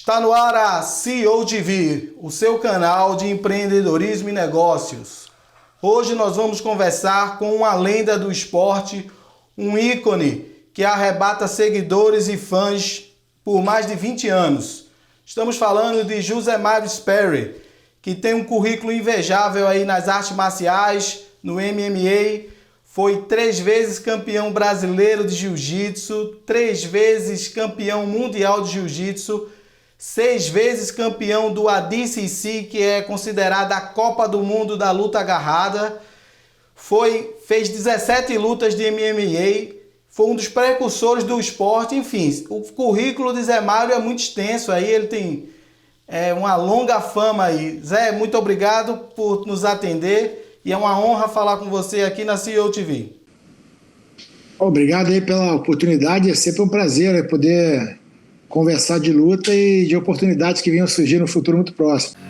Está no ar a CEO TV, o seu canal de empreendedorismo e negócios. Hoje nós vamos conversar com uma lenda do esporte, um ícone que arrebata seguidores e fãs por mais de 20 anos. Estamos falando de José Mário Sperry, que tem um currículo invejável aí nas artes marciais, no MMA, foi 3 vezes campeão brasileiro de jiu-jitsu, 3 vezes campeão mundial de jiu-jitsu, 6 vezes campeão do ADCC, que é considerada a Copa do Mundo da luta agarrada, fez 17 lutas de MMA, foi um dos precursores do esporte, enfim, o currículo de Zé Mário é muito extenso, aí ele tem uma longa fama aí. Zé, muito obrigado por nos atender e é uma honra falar com você aqui na CEO TV. Obrigado aí pela oportunidade, é sempre um prazer poder conversar de luta e de oportunidades que venham surgir no futuro muito próximo.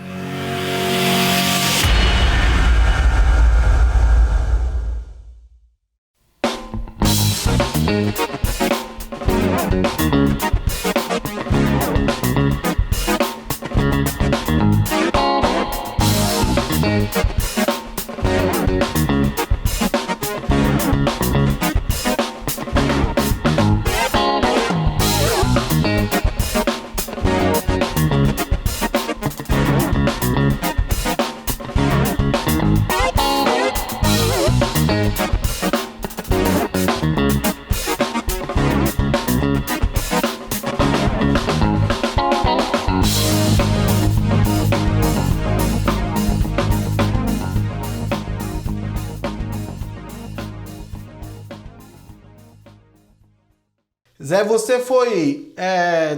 Zé, você foi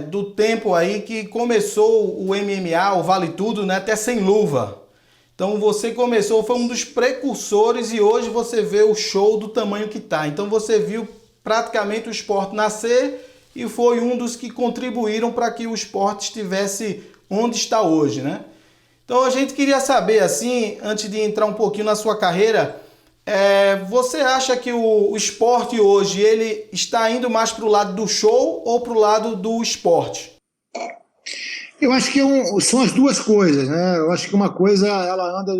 do tempo aí que começou o MMA, o Vale Tudo, né, até sem luva. Então você começou, foi um dos precursores e hoje você vê o show do tamanho que tá. Então você viu praticamente o esporte nascer e foi um dos que contribuíram para que o esporte estivesse onde está hoje, né? Então a gente queria saber, assim, antes de entrar um pouquinho na sua carreira, você acha que o esporte hoje ele está indo mais para o lado do show ou para o lado do esporte? Eu acho que são as duas coisas, né? Eu acho que uma coisa ela anda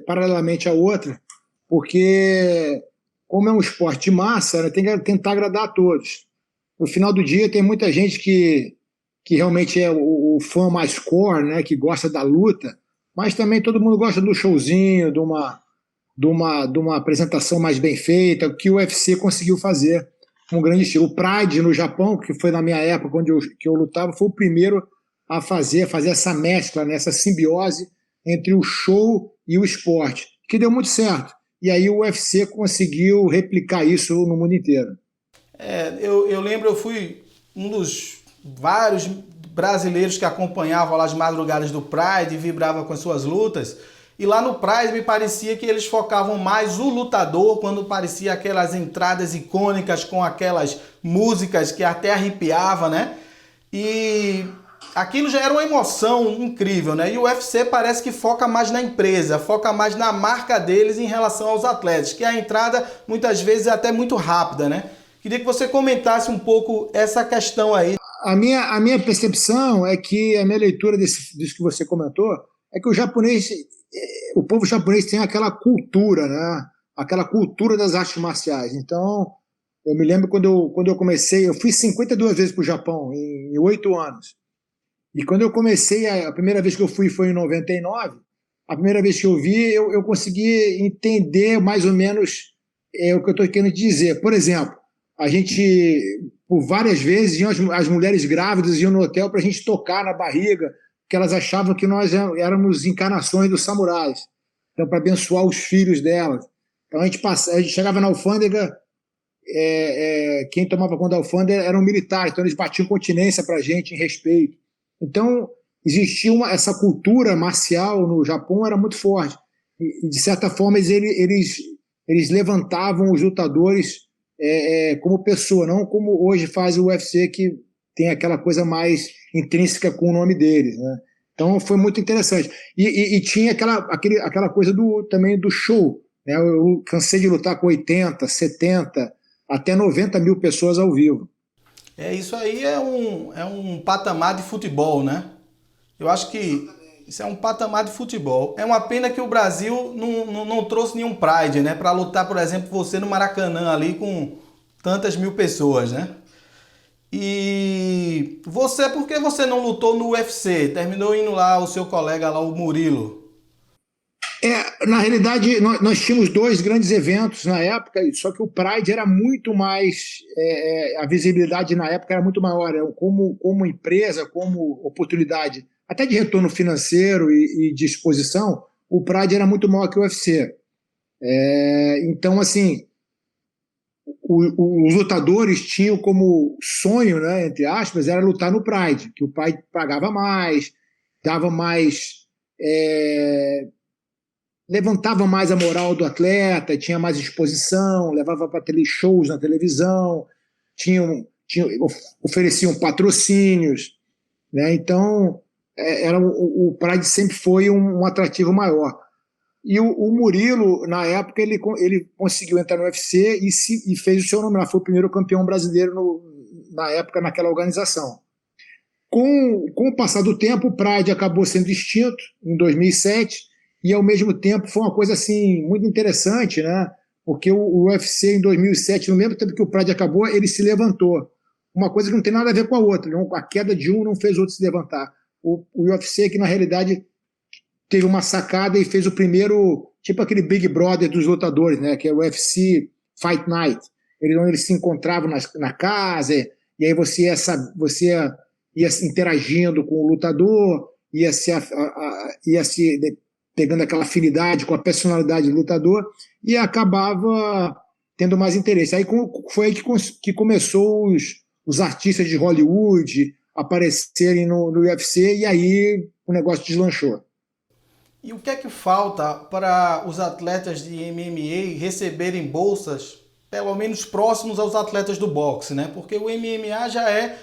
paralelamente à outra, porque como é um esporte de massa, né, tem que tentar agradar a todos. No final do dia tem muita gente que realmente é o fã mais core, né, que gosta da luta, mas também todo mundo gosta do showzinho, de uma apresentação mais bem feita, que o UFC conseguiu fazer um grande estilo. O Pride no Japão, que foi na minha época que eu lutava, foi o primeiro a fazer essa mescla, né, essa simbiose entre o show e o esporte, que deu muito certo. E aí o UFC conseguiu replicar isso no mundo inteiro. Eu lembro, eu fui um dos vários brasileiros que acompanhavam lá as madrugadas do Pride e vibravam com as suas lutas. E lá no Pride me parecia que eles focavam mais o lutador, quando parecia aquelas entradas icônicas com aquelas músicas que até arrepiava, né? E aquilo já era uma emoção incrível, né? E o UFC parece que foca mais na empresa, foca mais na marca deles em relação aos atletas, que a entrada muitas vezes é até muito rápida, né? Queria que você comentasse um pouco essa questão aí. A minha percepção é que a minha leitura disso que você comentou é que o povo japonês tem aquela cultura, né? Aquela cultura das artes marciais. Então, eu me lembro quando eu comecei, eu fui 52 vezes para o Japão em 8 anos. E quando eu comecei, a primeira vez que eu fui foi em 99, a primeira vez que eu vi, eu consegui entender mais ou menos o que eu estou querendo dizer. Por exemplo, a gente, por várias vezes, as mulheres grávidas iam no hotel para a gente tocar na barriga, que elas achavam que nós éramos encarnações dos samurais, então para abençoar os filhos delas. Então a gente chegava na alfândega, quem tomava conta da alfândega eram militares, então eles batiam continência para a gente em respeito. Então existia essa cultura marcial no Japão, era muito forte. E de certa forma eles levantavam os lutadores como pessoa, não como hoje faz o UFC, que tem aquela coisa mais intrínseca com o nome deles, né? Então foi muito interessante. E tinha aquela coisa também do show, né? Eu cansei de lutar com 80, 70, até 90 mil pessoas ao vivo. Isso aí é um patamar de futebol, né? Eu acho que isso é um patamar de futebol. É uma pena que o Brasil não trouxe nenhum Pride, né? Para lutar, por exemplo, você no Maracanã ali com tantas mil pessoas, né? E você, por que você não lutou no UFC? Terminou indo lá o seu colega lá, o Murilo. Na realidade, nós tínhamos dois grandes eventos na época, só que o Pride era muito mais. A visibilidade na época era muito maior, como empresa, como oportunidade, até de retorno financeiro e de exposição, o Pride era muito maior que o UFC. Então, assim, os lutadores tinham como sonho, né, entre aspas, era lutar no Pride, que o Pride pagava mais, dava mais. Levantava mais a moral do atleta, tinha mais exposição, levava para shows na televisão, ofereciam patrocínios, né? Então, o Pride sempre foi um atrativo maior. E o Murilo, na época, ele conseguiu entrar no UFC e fez o seu nome lá, foi o primeiro campeão brasileiro na época, naquela organização. Com o passar do tempo, o Pride acabou sendo extinto em 2007, e ao mesmo tempo foi uma coisa assim muito interessante, né? Porque o UFC em 2007, no mesmo tempo que o Pride acabou, ele se levantou. Uma coisa que não tem nada a ver com a outra. Não, a queda de um não fez o outro se levantar. O UFC, que na realidade teve uma sacada e fez o primeiro, tipo aquele Big Brother dos lutadores, né? Que é o UFC Fight Night. Eles se encontravam na casa, e aí você ia interagindo com o lutador, ia se pegando aquela afinidade com a personalidade do lutador e acabava tendo mais interesse. Aí foi aí que começou os artistas de Hollywood aparecerem no UFC, e aí o negócio deslanchou. E o que é que falta para os atletas de MMA receberem bolsas pelo menos próximos aos atletas do boxe, né? Porque o MMA já é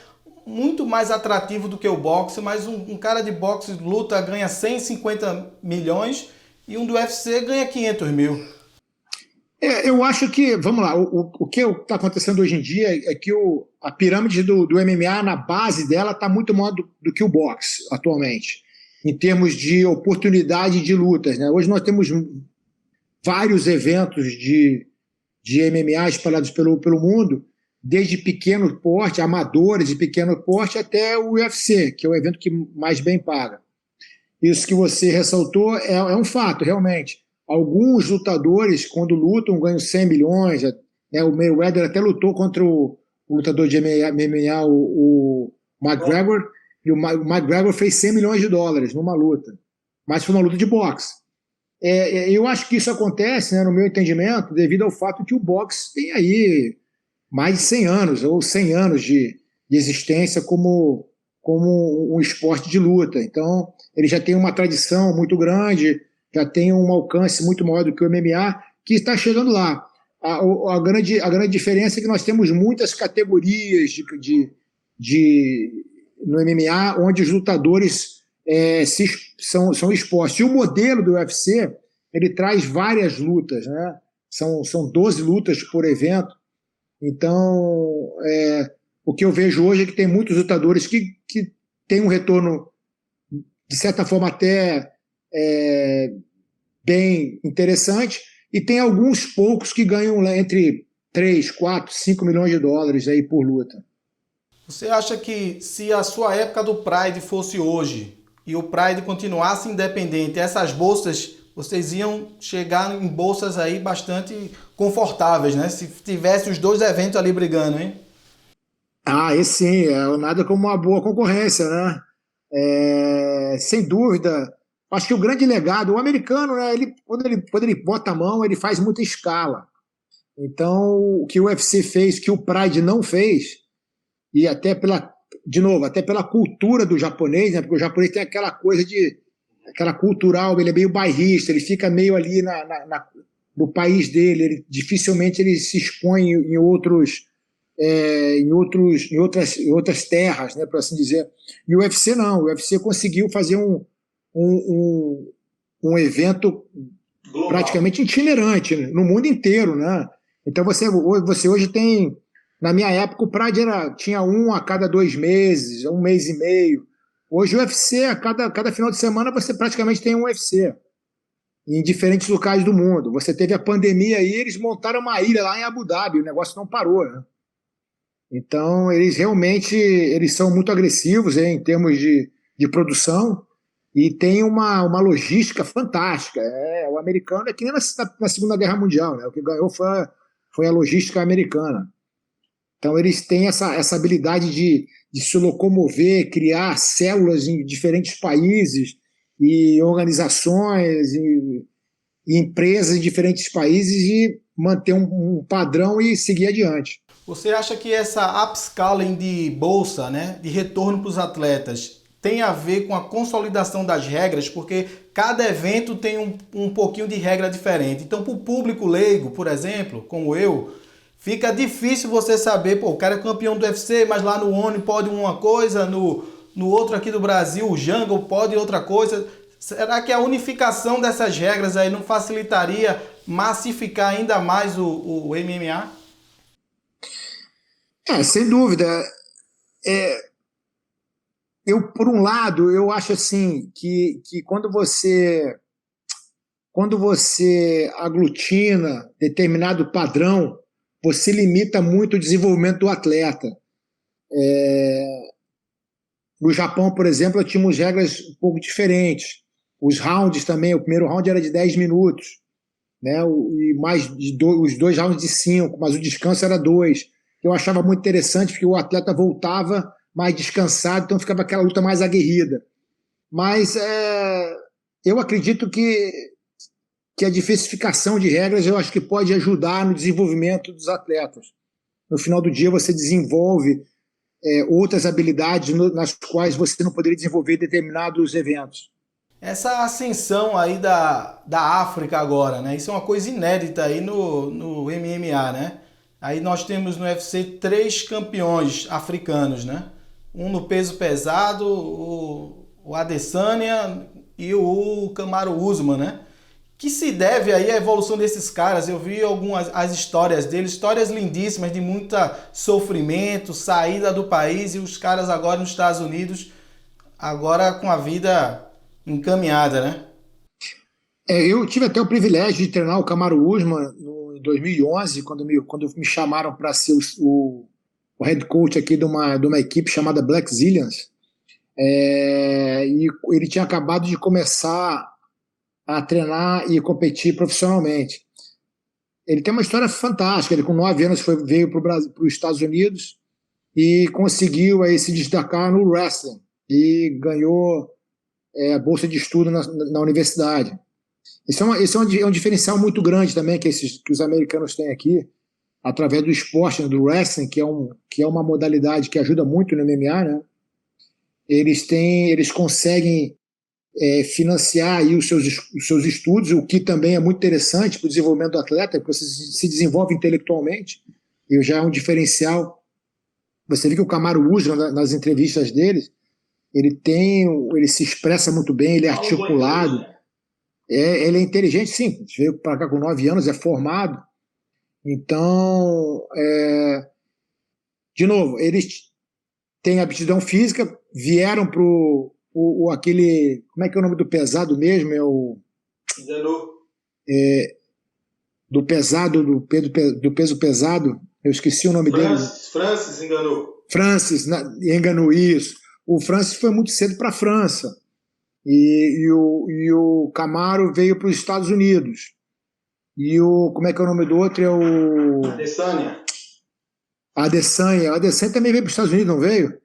muito mais atrativo do que o boxe, mas um cara de boxe luta ganha 150 milhões e um do UFC ganha 500 mil. Eu acho que, vamos lá, o que está acontecendo hoje em dia é que a pirâmide do MMA, na base dela, está muito maior do que o boxe atualmente, em termos de oportunidade de lutas, né? Hoje nós temos vários eventos de MMA espalhados pelo mundo, desde pequeno porte, amadores de pequeno porte, até o UFC, que é o evento que mais bem paga. Isso que você ressaltou é um fato, realmente. Alguns lutadores, quando lutam, ganham 100 milhões. Né? O Mayweather até lutou contra o lutador de MMA, o McGregor, e o McGregor fez 100 milhões de dólares numa luta. Mas foi uma luta de boxe. Eu acho que isso acontece, né, no meu entendimento, devido ao fato que o boxe tem aí mais de 100 anos, ou 100 anos de existência como um esporte de luta. Então, ele já tem uma tradição muito grande, já tem um alcance muito maior do que o MMA, que está chegando lá. A grande diferença é que nós temos muitas categorias no MMA onde os lutadores são expostos. E o modelo do UFC, ele traz várias lutas, né? São 12 lutas por evento. Então, o que eu vejo hoje é que tem muitos lutadores que têm um retorno, de certa forma, até bem interessante, e tem alguns poucos que ganham entre 3, 4, 5 milhões de dólares aí por luta. Você acha que se a sua época do Pride fosse hoje e o Pride continuasse independente, essas bolsas, vocês iam chegar em bolsas aí bastante confortáveis, né? Se tivesse os dois eventos ali brigando, hein? Esse sim, nada como uma boa concorrência, né? Sem dúvida. Acho que o grande legado, o americano, né, quando ele bota a mão, ele faz muita escala. Então, o que o UFC fez, que o Pride não fez, e até até pela cultura do japonês, né, porque o japonês tem aquela coisa aquela cultural, ele é meio bairrista, ele fica meio ali no país dele, dificilmente ele se expõe em outras terras, né, por assim dizer. E o UFC não, o UFC conseguiu fazer um evento praticamente itinerante, né, no mundo inteiro, né? Então você hoje tem Na minha época, o Pride tinha um a cada 2 meses, 1 mês e meio. Hoje, o UFC, a cada final de semana, você praticamente tem um UFC em diferentes locais do mundo. Você teve a pandemia aí, eles montaram uma ilha lá em Abu Dhabi, o negócio não parou, né? Então, eles são muito agressivos em termos de produção e tem uma logística fantástica. O americano é que nem na Segunda Guerra Mundial, né? O que ganhou foi a logística americana. Então, eles têm essa habilidade de se locomover, criar células em diferentes países e organizações e empresas em diferentes países e manter um padrão e seguir adiante. Você acha que essa upscaling de bolsa, né, de retorno para os atletas, tem a ver com a consolidação das regras? Porque cada evento tem um pouquinho de regra diferente. Então, para o público leigo, por exemplo, como eu, fica difícil você saber, o cara é campeão do UFC, mas lá no ONU pode uma coisa, no outro aqui do Brasil, o Jungle pode outra coisa. Será que a unificação dessas regras aí não facilitaria massificar ainda mais o MMA? Sem dúvida. Por um lado, eu acho assim que quando você aglutina determinado padrão, você limita muito o desenvolvimento do atleta. No Japão, por exemplo, tínhamos regras um pouco diferentes. Os rounds também, o primeiro round era de 10 minutos, né? E mais os 2 rounds de 5, mas o descanso era 2. Eu achava muito interessante porque o atleta voltava mais descansado, então ficava aquela luta mais aguerrida. Mas eu acredito que a diversificação de regras eu acho que pode ajudar no desenvolvimento dos atletas. No final do dia você desenvolve outras habilidades nas quais você não poderia desenvolver em determinados eventos. Essa ascensão aí da África agora, né? Isso é uma coisa inédita aí no MMA, né? Aí nós temos no UFC 3 campeões africanos, né? Um no peso pesado, o Adesanya e o Kamaru Usman, né? Que se deve aí à evolução desses caras. Eu vi as histórias deles, histórias lindíssimas de muito sofrimento, saída do país e os caras agora nos Estados Unidos, agora com a vida encaminhada, né? Eu tive até o privilégio de treinar o Kamaru Usman em 2011, quando me chamaram para ser o head coach aqui de uma equipe chamada Black Zillions. E ele tinha acabado de começar a treinar e competir profissionalmente. Ele tem uma história fantástica. Ele, com 9 anos, veio para os Estados Unidos e conseguiu aí se destacar no wrestling e ganhou a bolsa de estudo na universidade. Esse é um diferencial muito grande também que os americanos têm aqui, através do esporte, né, do wrestling, que é uma modalidade que ajuda muito no MMA, né? Eles conseguem financiar aí os seus estudos, o que também é muito interessante para o desenvolvimento do atleta, porque você se desenvolve intelectualmente, e já é um diferencial. Você vê que o Kamaru Usman, nas entrevistas dele, ele se expressa muito bem, ele é articulado, ele é inteligente, sim, veio para cá com 9 anos, é formado. Então, de novo, eles têm aptidão física, vieram para aquele, como é que é o nome do pesado mesmo? Do pesado, do peso pesado, eu esqueci o nome dele. Francis Ngannou. Francis Ngannou, isso. O Francis foi muito cedo para a França e o Kamaru veio para os Estados Unidos. E como é que é o nome do outro? Adesanya. A Adesanya também veio para os Estados Unidos, não veio?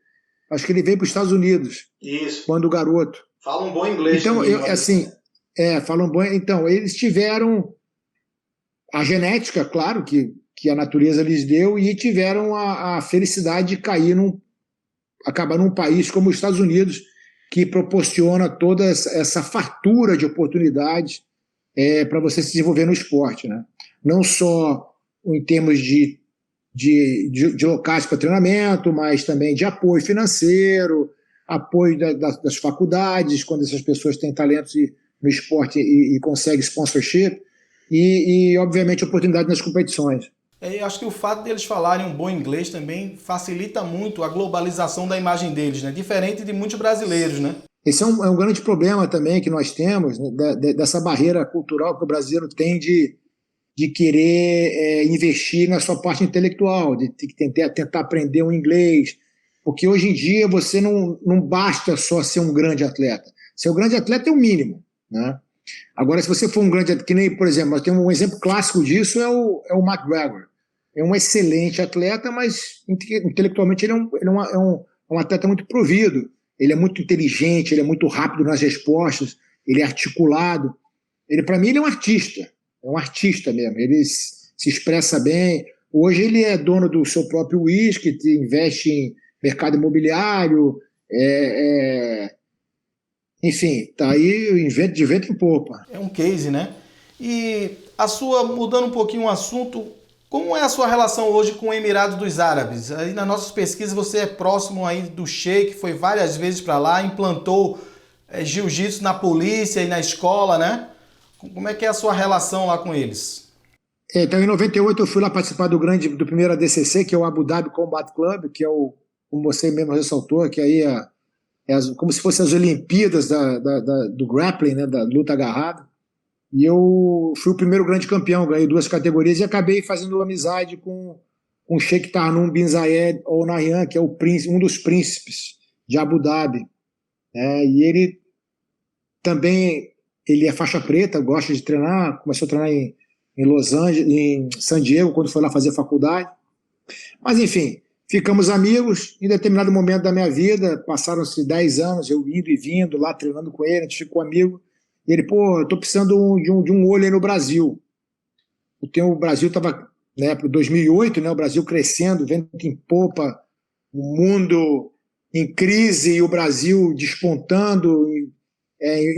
Acho que ele veio para os Estados Unidos. Isso. Quando o garoto. Fala um bom inglês. Então, também, falam bom. Então, eles tiveram a genética, claro, que a natureza lhes deu, e tiveram a felicidade de acabar num país como os Estados Unidos, que proporciona toda essa fartura de oportunidades para você se desenvolver no esporte, né? Não só em termos de locais para treinamento, mas também de apoio financeiro, apoio das faculdades, quando essas pessoas têm talentos no esporte e conseguem sponsorship, e obviamente oportunidade nas competições. Eu acho que o fato deles falarem um bom inglês também facilita muito a globalização da imagem deles, né? Diferente de muitos brasileiros, né? Esse é um grande problema também que nós temos, né, dessa barreira cultural que o brasileiro tem de querer investir na sua parte intelectual, de tentar aprender um inglês, porque hoje em dia você não basta só ser um grande atleta. Ser um grande atleta é o mínimo, né? Agora, se você for um grande atleta, que nem, por exemplo, nós temos um exemplo clássico disso, é o McGregor. É um excelente atleta, mas intelectualmente ele é um atleta muito provido. Ele é muito inteligente, ele é muito rápido nas respostas, ele é articulado. Para mim, ele é um artista mesmo. Ele se expressa bem. Hoje ele é dono do seu próprio whisky, investe em mercado imobiliário, enfim, está aí de vento em popa. É um case, né? E mudando um pouquinho o assunto, como é a sua relação hoje com o Emirados dos Árabes? Aí nas nossas pesquisas você é próximo aí do Sheik, foi várias vezes para lá, implantou jiu-jitsu na polícia e na escola, né? Como é que é a sua relação lá com eles? Então, em 98 eu fui lá participar do primeiro ADCC, que é o Abu Dhabi Combat Club, que é como você mesmo ressaltou, que aí como se fossem as Olimpíadas do grappling, né, da luta agarrada. E eu fui o primeiro grande campeão, ganhei 2 categorias e acabei fazendo amizade com o Sheikh Tarnum bin Zayed Al Nahyan, que é um dos príncipes de Abu Dhabi. E ele também é faixa preta, gosta de treinar, começou a treinar em Los Angeles, em San Diego, quando foi lá fazer faculdade. Mas, enfim, ficamos amigos. Em determinado momento da minha vida, passaram-se 10 anos, eu indo e vindo lá, treinando com ele, a gente ficou amigo. E ele, eu tô precisando de um olho aí no Brasil. O Brasil estava, na época de 2008, né, o Brasil crescendo, vento em popa, o mundo em crise e o Brasil despontando,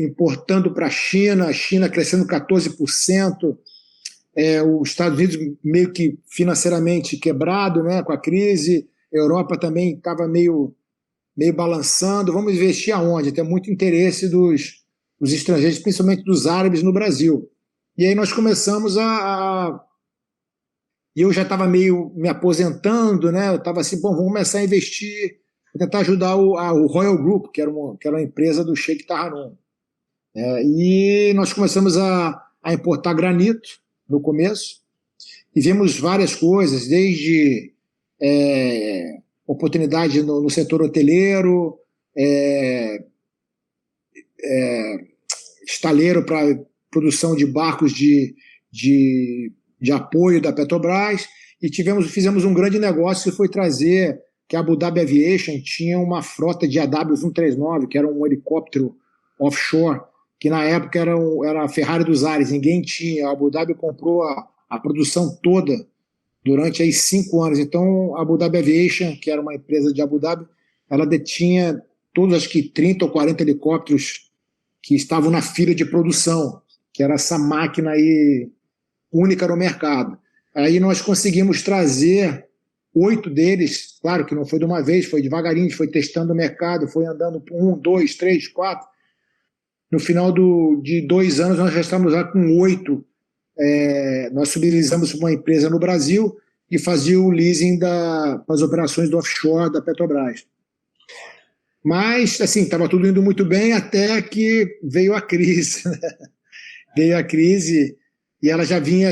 importando para a China crescendo 14%, os Estados Unidos meio que financeiramente quebrado, né, com a crise, a Europa também estava meio balançando. Vamos investir aonde? Tem muito interesse dos estrangeiros, principalmente dos árabes no Brasil. E aí nós começamos e eu já estava meio me aposentando, né? Eu estava assim, vamos começar a investir, tentar ajudar o Royal Group, que era uma empresa do Sheikh Tarnum. E nós começamos a importar granito no começo, e vimos várias coisas, desde oportunidade no setor hoteleiro, estaleiro para produção de barcos de apoio da Petrobras, e fizemos um grande negócio que foi trazer, que a Abu Dhabi Aviation tinha uma frota de AW139, que era um helicóptero offshore, que na época era a Ferrari dos ares, ninguém tinha. A Abu Dhabi comprou a produção toda durante aí 5 anos. Então, a Abu Dhabi Aviation, que era uma empresa de Abu Dhabi, ela detinha todos, acho que 30 ou 40 helicópteros que estavam na fila de produção, que era essa máquina aí única no mercado. Aí nós conseguimos trazer 8 deles, claro que não foi de uma vez, foi devagarinho, foi testando o mercado, foi andando 1, 2, 3, 4. No final de 2 anos, nós já estamos lá com 8. Nós subleasamos uma empresa no Brasil e fazia o leasing das operações do offshore da Petrobras. Mas, assim, estava tudo indo muito bem até que veio a crise. Né? Veio a crise e eu já vinha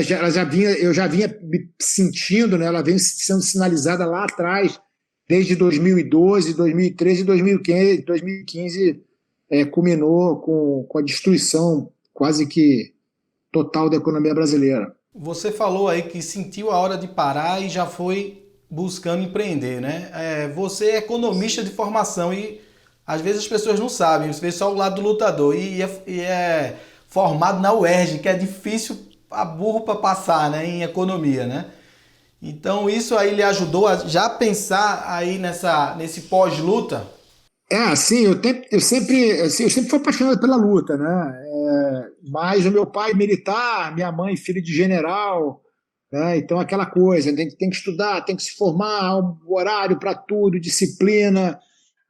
sentindo, né? Ela vem sendo sinalizada lá atrás, desde 2012, 2013 e 2015 culminou com a destruição quase que total da economia brasileira. Você falou aí que sentiu a hora de parar e já foi buscando empreender, né? Você é economista de formação e às vezes as pessoas não sabem, você vê só o lado do lutador e é formado na UERJ, que é difícil a burro para passar, né, em economia, né? Então isso aí lhe ajudou a já pensar aí nesse pós-luta? Assim, eu sempre fui apaixonado pela luta, né? Mas o meu pai militar, minha mãe filha de general, né? Então aquela coisa, tem que estudar, tem que se formar, horário para tudo, disciplina,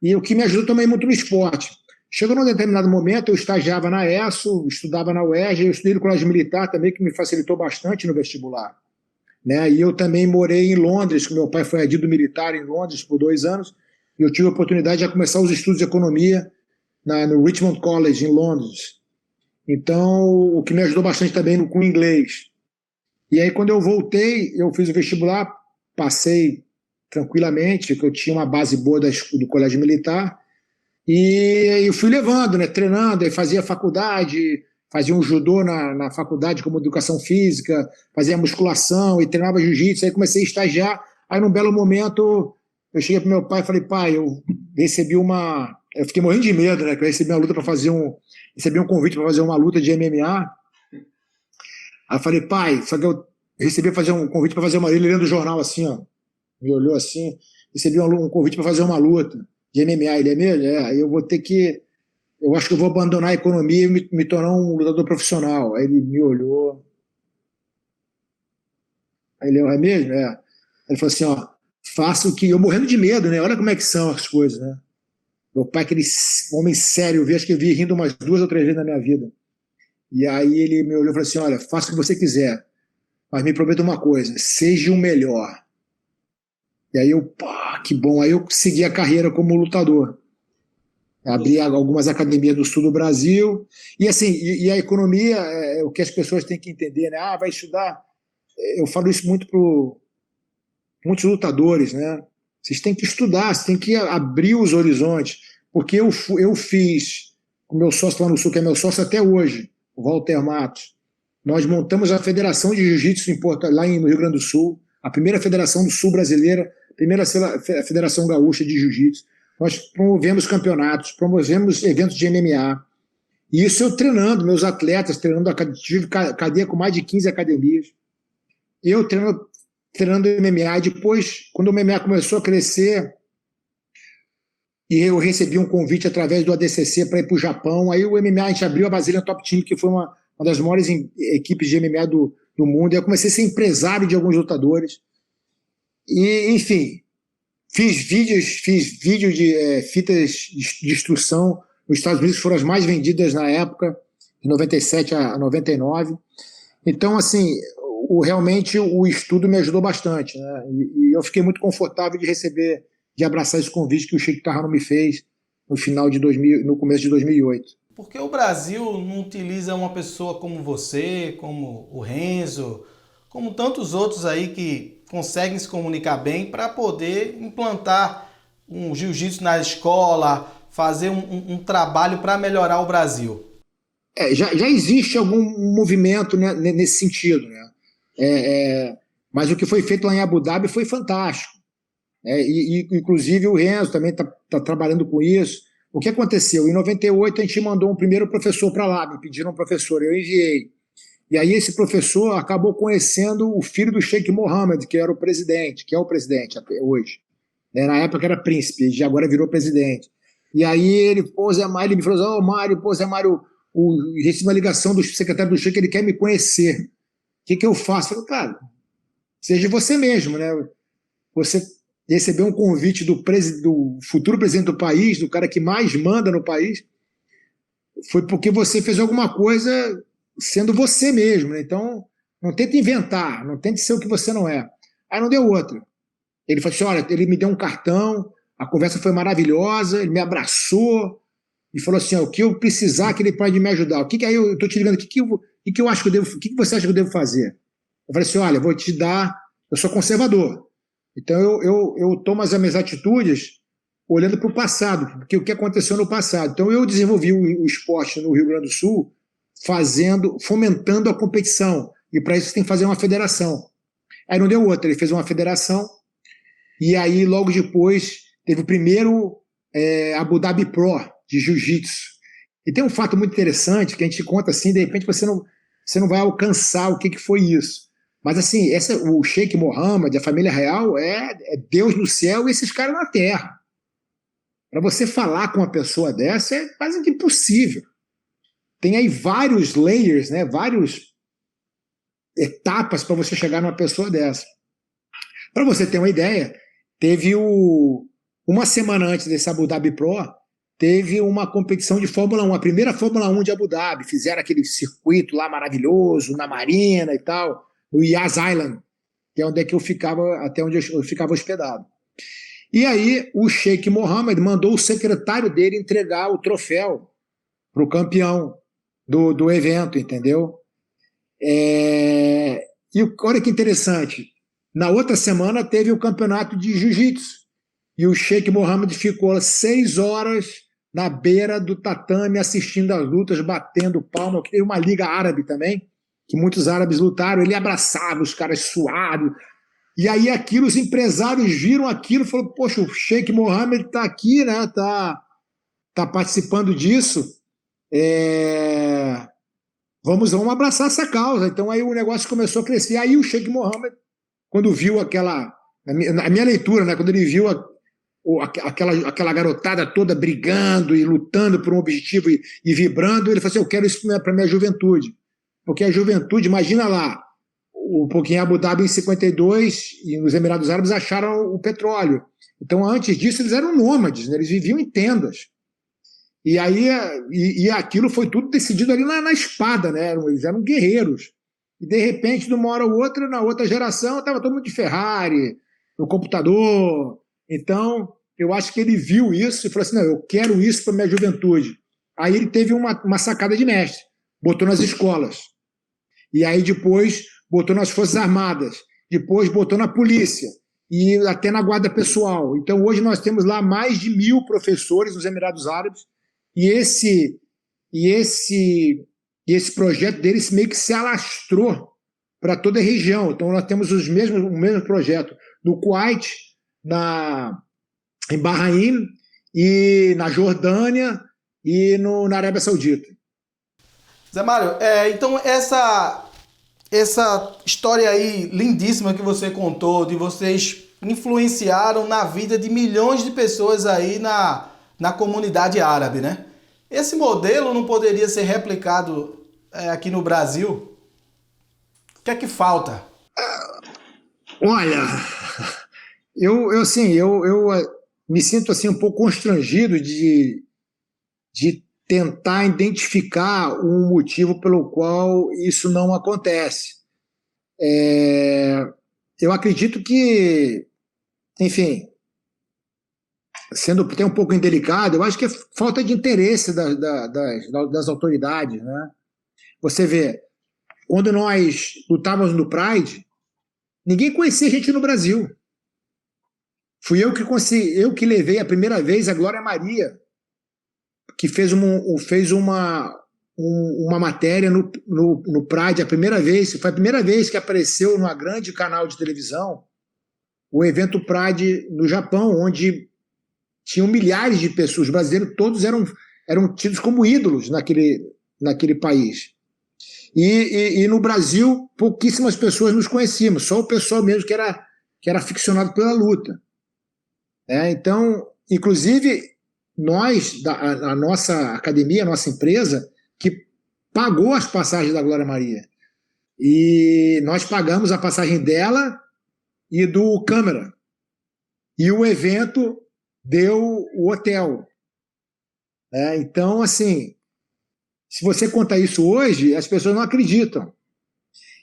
e o que me ajudou também muito no esporte. Chegou num determinado momento, eu estagiava na ESSO, estudava na UERJ, eu estudei no colégio militar também, que me facilitou bastante no vestibular. né? E eu também morei em Londres, que meu pai foi adido militar em Londres por 2 anos, e eu tive a oportunidade de começar os estudos de economia no Richmond College, em Londres. Então, o que me ajudou bastante também com o inglês. E aí, quando eu voltei, eu fiz o vestibular, passei tranquilamente, que eu tinha uma base boa do colégio militar, e eu fui levando, né, treinando, aí fazia faculdade, fazia um judô na faculdade como educação física, fazia musculação e treinava jiu-jitsu, aí comecei a estagiar, aí num belo momento eu cheguei pro meu pai e falei, pai, eu recebi eu fiquei morrendo de medo, né, que eu recebi uma luta para fazer recebi um convite para fazer uma luta de MMA. Aí eu falei, pai, só que eu recebi fazer um convite para fazer uma. Ele lendo o jornal assim, ó, me olhou assim, recebi um convite para fazer uma luta de MMA. Ele é mesmo? Aí eu vou ter que. Eu acho que eu vou abandonar a economia e me tornar um lutador profissional. Aí ele me olhou. Aí ele, é mesmo? Ele falou assim, ó, faça o que. Eu morrendo de medo, né? Olha como é que são as coisas, né? Meu pai, aquele homem sério, acho que eu vi rindo umas 2 ou 3 vezes na minha vida. E aí ele me olhou e falou assim, olha, faça o que você quiser, mas me prometa uma coisa, seja o melhor. E aí eu, pá, que bom. Aí eu segui a carreira como lutador. Abri algumas academias do sul do Brasil. E assim, e a economia é o que as pessoas têm que entender, né? Ah, vai estudar. Eu falo isso muito para muitos lutadores, né? Vocês têm que estudar, vocês têm que abrir os horizontes. Porque eu fiz, com o meu sócio lá no sul, que é meu sócio até hoje, o Walter Matos, nós montamos a Federação de Jiu-Jitsu lá no Rio Grande do Sul, a primeira federação do sul brasileira, a primeira Federação Gaúcha de Jiu-Jitsu. Nós promovemos campeonatos, promovemos eventos de MMA. E isso eu treinando, meus atletas, tive cadeia com mais de 15 academias. Eu treinando MMA. E depois, quando o MMA começou a crescer, e eu recebi um convite através do ADCC para ir para o Japão, aí o MMA, a gente abriu a Brazilian Top Team, que foi uma das maiores equipes de MMA do mundo. Eu comecei a ser empresário de alguns lutadores. E, enfim, fiz vídeos de fitas de instrução nos Estados Unidos, que foram as mais vendidas na época, de 97 a 99. Então, assim, realmente o estudo me ajudou bastante, né? E eu fiquei muito confortável de abraçar esse convite que o Sheik Carrano me fez no começo de 2008. Por que o Brasil não utiliza uma pessoa como você, como o Renzo, como tantos outros aí que conseguem se comunicar bem para poder implantar um jiu-jitsu na escola, fazer um trabalho para melhorar o Brasil? Já existe algum movimento, né, nesse sentido, né? Mas o que foi feito lá em Abu Dhabi foi fantástico. Inclusive o Renzo também está trabalhando com isso. O que aconteceu? Em 98 a gente mandou um primeiro professor para lá, me pediram um professor, eu enviei. E aí esse professor acabou conhecendo o filho do Sheik Mohammed, que é o presidente até hoje. Na época era príncipe, e agora virou presidente. E aí ele me falou assim, Mário, Zé Mário, recebi uma ligação do secretário do Sheik, ele quer me conhecer. O que eu faço? Eu falei, cara, seja você mesmo, né? Você recebeu um convite do futuro presidente do país, do cara que mais manda no país, foi porque você fez alguma coisa sendo você mesmo, né? Então, não tente inventar, não tente ser o que você não é. Aí não deu outra. Ele falou assim, olha, ele me deu um cartão, a conversa foi maravilhosa, ele me abraçou e falou assim, o que eu precisar que ele pode me ajudar. Aí eu estou te ligando, o que eu acho que eu devo, o que você acha que eu devo fazer? Eu falei assim, olha, vou te dar, eu sou conservador, então eu tomo as minhas atitudes olhando para o passado, porque o que aconteceu no passado. Então eu desenvolvi o esporte no Rio Grande do Sul fomentando a competição, e para isso você tem que fazer uma federação. Aí não deu outra, ele fez uma federação, e aí logo depois teve o primeiro Abu Dhabi Pro de Jiu-Jitsu. E tem um fato muito interessante que a gente conta assim, de repente você não vai alcançar o que foi isso. Mas assim, o Sheik Mohammed, a família real, é Deus no céu e esses caras na terra. Para você falar com uma pessoa dessa é quase que impossível. Tem aí vários layers, né, várias etapas para você chegar numa pessoa dessa. Para você ter uma ideia, teve uma semana antes desse Abu Dhabi Pro, teve uma competição de Fórmula 1, a primeira Fórmula 1 de Abu Dhabi. Fizeram aquele circuito lá maravilhoso, na Marina e tal, no Yas Island. que é onde é que eu ficava, até onde eu ficava hospedado. E aí o Sheikh Mohammed mandou o secretário dele entregar o troféu para o campeão do evento, entendeu? E olha que interessante, na outra semana teve o campeonato de jiu-jitsu, e o Sheikh Mohammed ficou 6 horas na beira do tatame assistindo as lutas, batendo palma. Teve uma liga árabe também, que muitos árabes lutaram, ele abraçava os caras suados, e aí aquilo, os empresários viram aquilo e falaram, poxa, o Sheikh Mohammed está aqui, né? Tá participando disso, vamos abraçar essa causa. Então aí o negócio começou a crescer. Aí o Sheikh Mohammed, quando viu na minha leitura, né, quando ele viu aquela garotada toda brigando e lutando por um objetivo e vibrando, ele falou assim, eu quero isso para minha juventude. Porque a juventude, imagina lá, porque em Abu Dhabi em 52 e nos Emirados Árabes acharam o petróleo. Então antes disso eles eram nômades, né? Eles viviam em tendas. E aí aquilo foi tudo decidido ali na espada, né? Eles eram guerreiros. E de repente, de uma hora ou outra, na outra geração, estava todo mundo de Ferrari, no computador. Então, eu acho que ele viu isso e falou assim, não, eu quero isso para minha juventude. Aí ele teve uma sacada de mestre, botou nas escolas. E aí depois botou nas Forças Armadas, depois botou na polícia e até na guarda pessoal. Então hoje nós temos lá mais de 1.000 professores nos Emirados Árabes e esse projeto deles meio que se alastrou para toda a região. Então nós temos o mesmo projeto no Kuwait, em Bahrein e na Jordânia e na Arábia Saudita. Zé Mário, então essa história aí lindíssima que você contou, de vocês influenciaram na vida de milhões de pessoas aí na comunidade árabe, né? Esse modelo não poderia ser replicado aqui no Brasil? O que é que falta? Olha, eu me sinto assim um pouco constrangido de tentar identificar um motivo pelo qual isso não acontece. Eu acredito que, enfim, sendo até um pouco indelicado, eu acho que é falta de interesse das autoridades, né? Você vê, quando nós lutávamos no Pride, ninguém conhecia a gente no Brasil. Fui eu que levei a primeira vez a Glória Maria, que fez uma matéria no Pride, foi a primeira vez que apareceu numa grande canal de televisão o evento Pride no Japão, onde tinham milhares de pessoas, os brasileiros todos eram tidos como ídolos naquele país. E no Brasil, pouquíssimas pessoas nos conheciam, só o pessoal mesmo que era aficionado pela luta. Então, inclusive, a nossa academia, a nossa empresa, que pagou as passagens da Glória Maria. E nós pagamos a passagem dela e do câmera. E o evento deu o hotel. Então, assim, se você contar isso hoje, as pessoas não acreditam.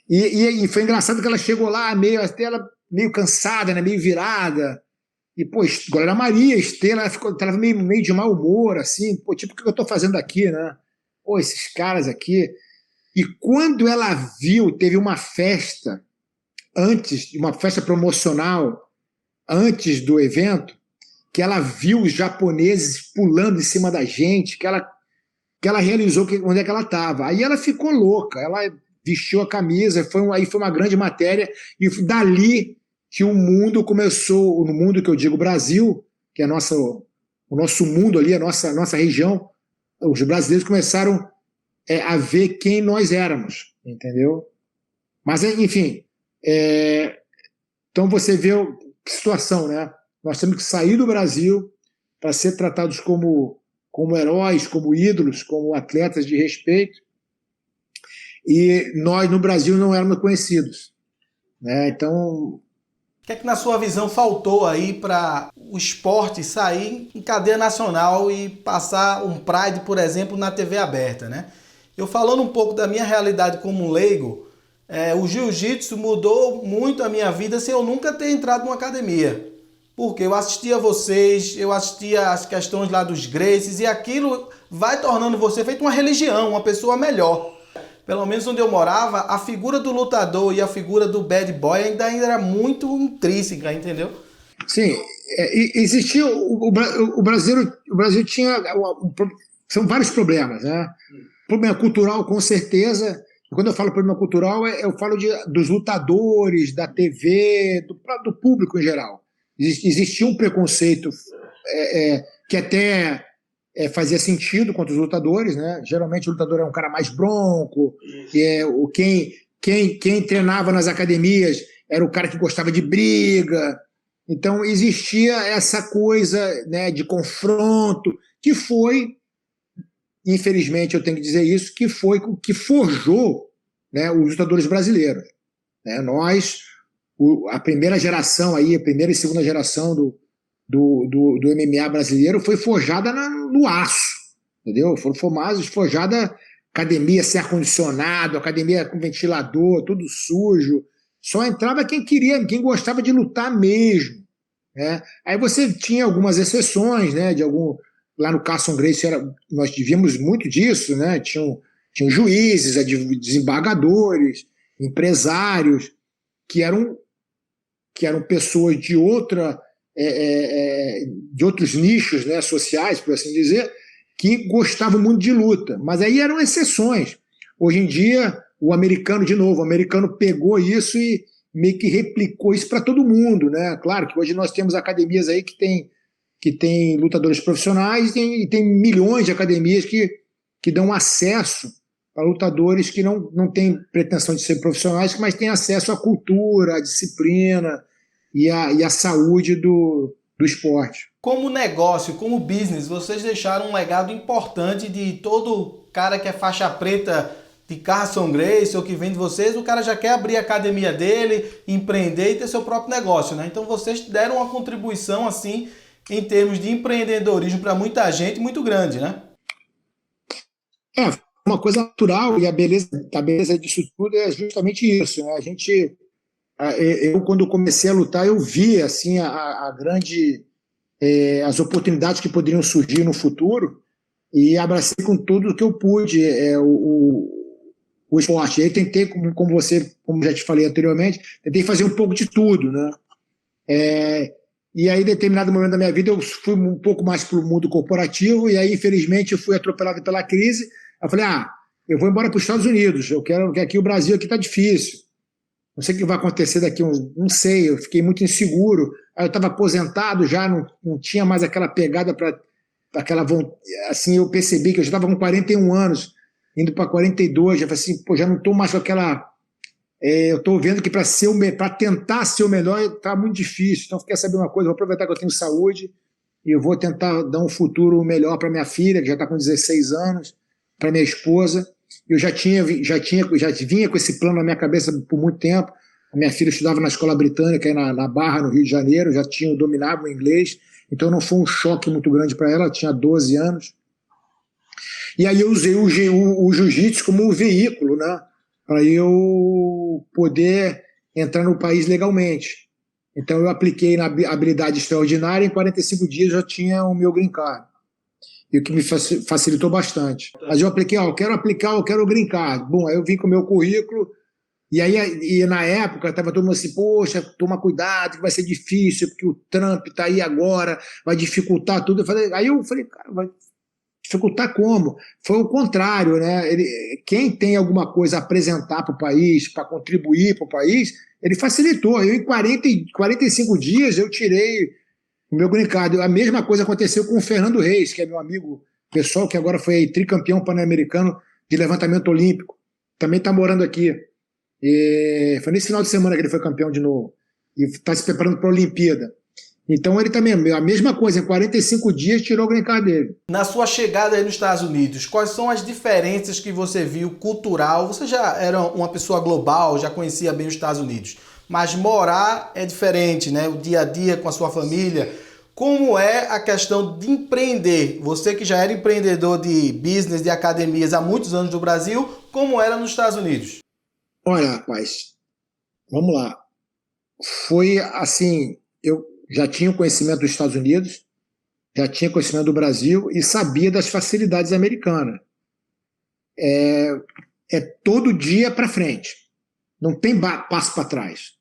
E foi engraçado que ela chegou lá meio cansada, né, meio virada. E, pô, Glória Maria, Estrela, ela estava meio de mau humor, assim, pô, tipo, o que eu estou fazendo aqui, né? Pô, esses caras aqui. E quando ela viu, teve uma festa uma festa promocional, antes do evento, que ela viu os japoneses pulando em cima da gente, que ela realizou onde é que ela estava. Aí ela ficou louca, ela vestiu a camisa, aí foi uma grande matéria, e dali que o mundo começou, no mundo que eu digo Brasil, que é o nosso mundo ali, a nossa região, os brasileiros começaram a ver quem nós éramos, entendeu? Mas, enfim, então você vê que situação, né? Nós temos que sair do Brasil para ser tratados como heróis, como ídolos, como atletas de respeito, e nós no Brasil não éramos conhecidos, né? Então, o que é que, na sua visão, faltou aí para o esporte sair em cadeia nacional e passar um Pride, por exemplo, na TV aberta, né? Eu falando um pouco da minha realidade como leigo, o jiu-jitsu mudou muito a minha vida sem eu nunca ter entrado numa academia. Porque eu assistia vocês, eu assistia as questões lá dos Gracies e aquilo vai tornando você feito uma religião, uma pessoa melhor. Pelo menos onde eu morava, a figura do lutador e a figura do bad boy ainda era muito intrínseca, entendeu? Sim, existia o Brasil tinha são vários problemas, né? Problema cultural, com certeza. Quando eu falo problema cultural, eu falo dos lutadores, da TV, do público em geral. Existia um preconceito que até fazia sentido contra os lutadores, né? Geralmente o lutador é um cara mais bronco, quem treinava nas academias era o cara que gostava de briga. Então existia essa coisa, né, de confronto, que foi, infelizmente eu tenho que dizer isso, que foi o que forjou, né, os lutadores brasileiros. Né? Nós, a primeira geração, aí, a primeira e segunda geração do MMA brasileiro foi forjada no aço, entendeu? Foram forjada academia sem ar-condicionado, academia com ventilador, tudo sujo. Só entrava quem queria, quem gostava de lutar mesmo. Né? Aí você tinha algumas exceções, né? Lá no Carlson Gracie nós vivíamos muito disso, né? Tinham juízes, desembargadores, empresários, que eram pessoas de outros nichos, né, sociais, por assim dizer, que gostavam muito de luta. Mas aí eram exceções. Hoje em dia, o americano pegou isso e meio que replicou isso para todo mundo, né? Claro que hoje nós temos academias aí que tem lutadores profissionais e tem milhões de academias que dão acesso para lutadores que não têm pretensão de ser profissionais, mas têm acesso à cultura, à disciplina e à saúde do esporte. Como negócio, como business, vocês deixaram um legado importante de todo cara que é faixa preta de Carlson Gracie ou que vem de vocês, o cara já quer abrir a academia dele, empreender e ter seu próprio negócio, né? Então vocês deram uma contribuição assim em termos de empreendedorismo para muita gente muito grande, né? Uma coisa natural, e a beleza disso tudo é justamente isso, né? Eu quando comecei a lutar, eu vi assim as oportunidades que poderiam surgir no futuro e abracei com tudo que eu pude o esporte. Aí tentei, como já te falei anteriormente, tentei fazer um pouco de tudo, né? E aí, em determinado momento da minha vida, eu fui um pouco mais para o mundo corporativo, e aí, infelizmente, eu fui atropelado pela crise. Eu falei, eu vou embora para os Estados Unidos, eu quero que aqui o Brasil está difícil. Não sei o que vai acontecer daqui, não sei, eu fiquei muito inseguro. Aí eu estava aposentado já, não tinha mais aquela pegada para aquela vontade. Assim, eu percebi que eu já estava com 41 anos, indo para 42, já falei assim, já não estou mais com aquela... eu estou vendo que para tentar ser o melhor está muito difícil. Então, quer saber uma coisa? Eu vou aproveitar que eu tenho saúde e eu vou tentar dar um futuro melhor para minha filha, que já está com 16 anos, para minha esposa. Eu já vinha com esse plano na minha cabeça por muito tempo. A minha filha estudava na escola britânica, aí na Barra, no Rio de Janeiro, dominava o inglês, então não foi um choque muito grande para ela tinha 12 anos. E aí eu usei o jiu-jitsu como um veículo, né, para eu poder entrar no país legalmente. Então eu apliquei na habilidade extraordinária, em 45 dias já tinha o meu green card. E o que me facilitou bastante. Mas eu apliquei, eu quero o green card. Bom, aí eu vim com o meu currículo, e na época estava todo mundo assim, poxa, toma cuidado, que vai ser difícil, porque o Trump está aí agora, vai dificultar tudo. Aí eu falei, cara, vai dificultar como? Foi o contrário, né? Quem tem alguma coisa a apresentar para o país, para contribuir para o país, ele facilitou. Eu, em 45 dias, eu tirei o meu green card. A mesma coisa aconteceu com o Fernando Reis, que é meu amigo pessoal, que agora foi tricampeão pan-americano de levantamento olímpico. Também está morando aqui. Foi nesse final de semana que ele foi campeão de novo. E está se preparando para a Olimpíada. Então ele também, a mesma coisa, em 45 dias tirou o green card dele. Na sua chegada aí nos Estados Unidos, quais são as diferenças que você viu cultural? Você já era uma pessoa global, já conhecia bem os Estados Unidos, mas morar é diferente, né? O dia a dia com a sua família. Como é a questão de empreender? Você que já era empreendedor de business, de academias há muitos anos no Brasil, como era nos Estados Unidos? Olha, rapaz, vamos lá. Foi assim, eu já tinha conhecimento dos Estados Unidos, já tinha conhecimento do Brasil e sabia das facilidades americanas. É todo dia para frente. Não tem passo para trás.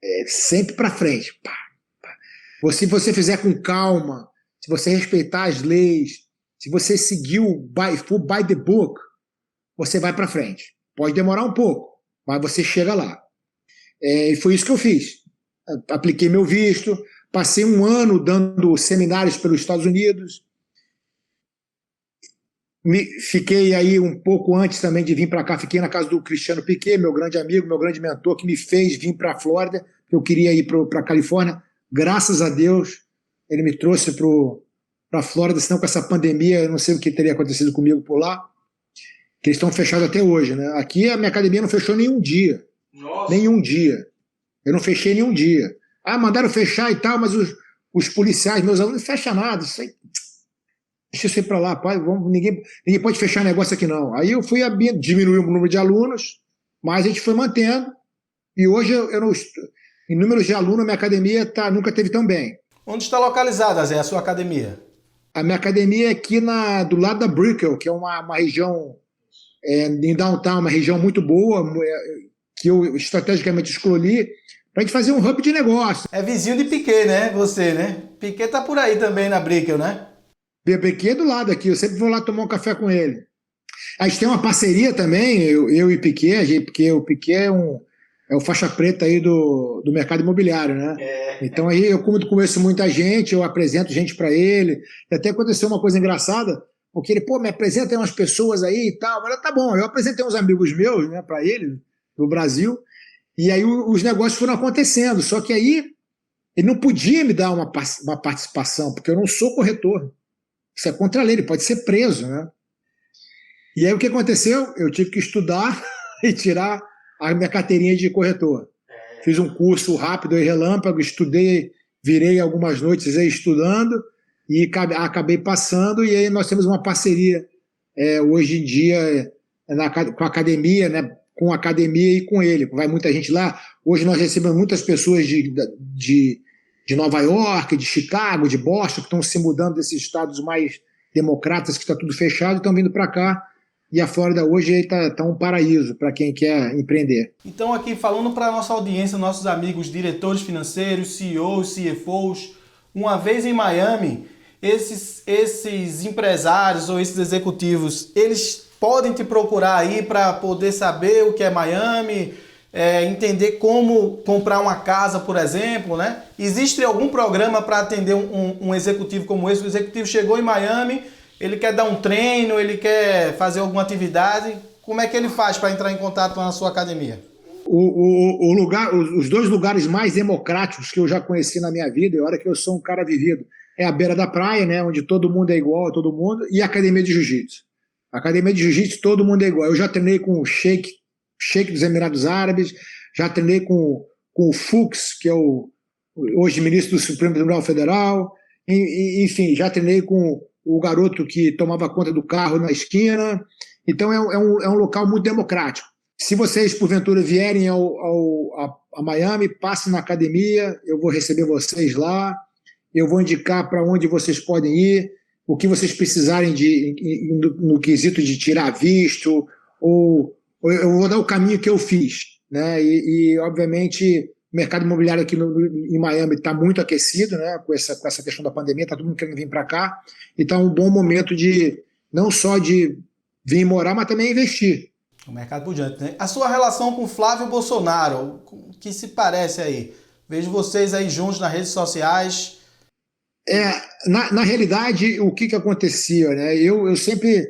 É sempre para frente. Pá, pá. Se você fizer com calma, se você respeitar as leis, se você seguir for by the book, você vai para frente. Pode demorar um pouco, mas você chega lá. E foi isso que eu fiz. Apliquei meu visto, passei um ano dando seminários pelos Estados Unidos. Fiquei aí um pouco antes também de vir para cá, fiquei na casa do Cristiano Piquet, meu grande amigo, meu grande mentor, que me fez vir para a Flórida, que eu queria ir para a Califórnia. Graças a Deus, ele me trouxe para a Flórida, senão com essa pandemia, eu não sei o que teria acontecido comigo por lá, que eles estão fechados até hoje, né? Aqui a minha academia não fechou nenhum dia. Nossa. Nenhum dia. Eu não fechei nenhum dia. Mandaram fechar e tal, mas os policiais, meus alunos, não fecham nada. Isso aí, deixa eu ir para lá, pai, ninguém pode fechar negócio aqui não. Aí eu fui diminuir o número de alunos, mas a gente foi mantendo. E hoje, em números de alunos, a minha academia nunca teve tão bem. Onde está localizada, Zé, a sua academia? A minha academia é aqui do lado da Brickell, que é uma região em downtown, uma região muito boa, que eu estrategicamente escolhi para a gente fazer um hub de negócio. É vizinho de Piquet, né? Você, né? Piquet tá por aí também na Brickell, né? Piquet é do lado aqui, eu sempre vou lá tomar um café com ele. A gente tem uma parceria também, eu e Piquet, porque o Piquet é o faixa preta aí do mercado imobiliário, né? Então aí eu conheço muita gente, eu apresento gente para ele, e até aconteceu uma coisa engraçada, porque ele, me apresenta umas pessoas aí e tal, mas tá bom, eu apresentei uns amigos meus, né, para ele, do Brasil, e aí os negócios foram acontecendo, só que aí ele não podia me dar uma participação, porque eu não sou corretor. Isso é contra a lei, ele pode ser preso, né? E aí o que aconteceu? Eu tive que estudar e tirar a minha carteirinha de corretor. Fiz um curso rápido e relâmpago, estudei, virei algumas noites aí estudando e acabei passando, e aí nós temos uma parceria hoje em dia com a academia, né? Com a academia e com ele. Vai muita gente lá. Hoje nós recebemos muitas pessoas de Nova York, de Chicago, de Boston, que estão se mudando desses estados mais democratas, que está tudo fechado, estão vindo para cá. E a Flórida hoje está um paraíso para quem quer empreender. Então aqui falando para a nossa audiência, nossos amigos diretores financeiros, CEOs, CFOs, uma vez em Miami, esses empresários ou esses executivos, eles podem te procurar aí para poder saber o que é Miami, entender como comprar uma casa, por exemplo, né? Existe algum programa para atender um executivo como esse? O executivo chegou em Miami, ele quer dar um treino, ele quer fazer alguma atividade. Como é que ele faz para entrar em contato com a sua academia? Os dois lugares mais democráticos que eu já conheci na minha vida, e olha que eu sou um cara vivido, é a beira da praia, né, onde todo mundo é igual a todo mundo, e a academia de jiu-jitsu. A academia de jiu-jitsu, todo mundo é igual. Eu já treinei com o Sheik dos Emirados Árabes, já treinei com o Fux, que é hoje ministro do Supremo Tribunal Federal, enfim, já treinei com o garoto que tomava conta do carro na esquina. Então é um local muito democrático. Se vocês, porventura, vierem a Miami, passem na academia, eu vou receber vocês lá, eu vou indicar para onde vocês podem ir, o que vocês precisarem no quesito de tirar visto, ou eu vou dar o caminho que eu fiz, né? E obviamente, o mercado imobiliário aqui em Miami está muito aquecido, né? Com essa questão da pandemia, está todo mundo querendo vir para cá, então é um bom momento não só de vir morar, mas também investir. O mercado por diante, né? A sua relação com Flávio Bolsonaro, o que se parece aí? Vejo vocês aí juntos nas redes sociais. Na realidade, o que acontecia, né? Eu sempre...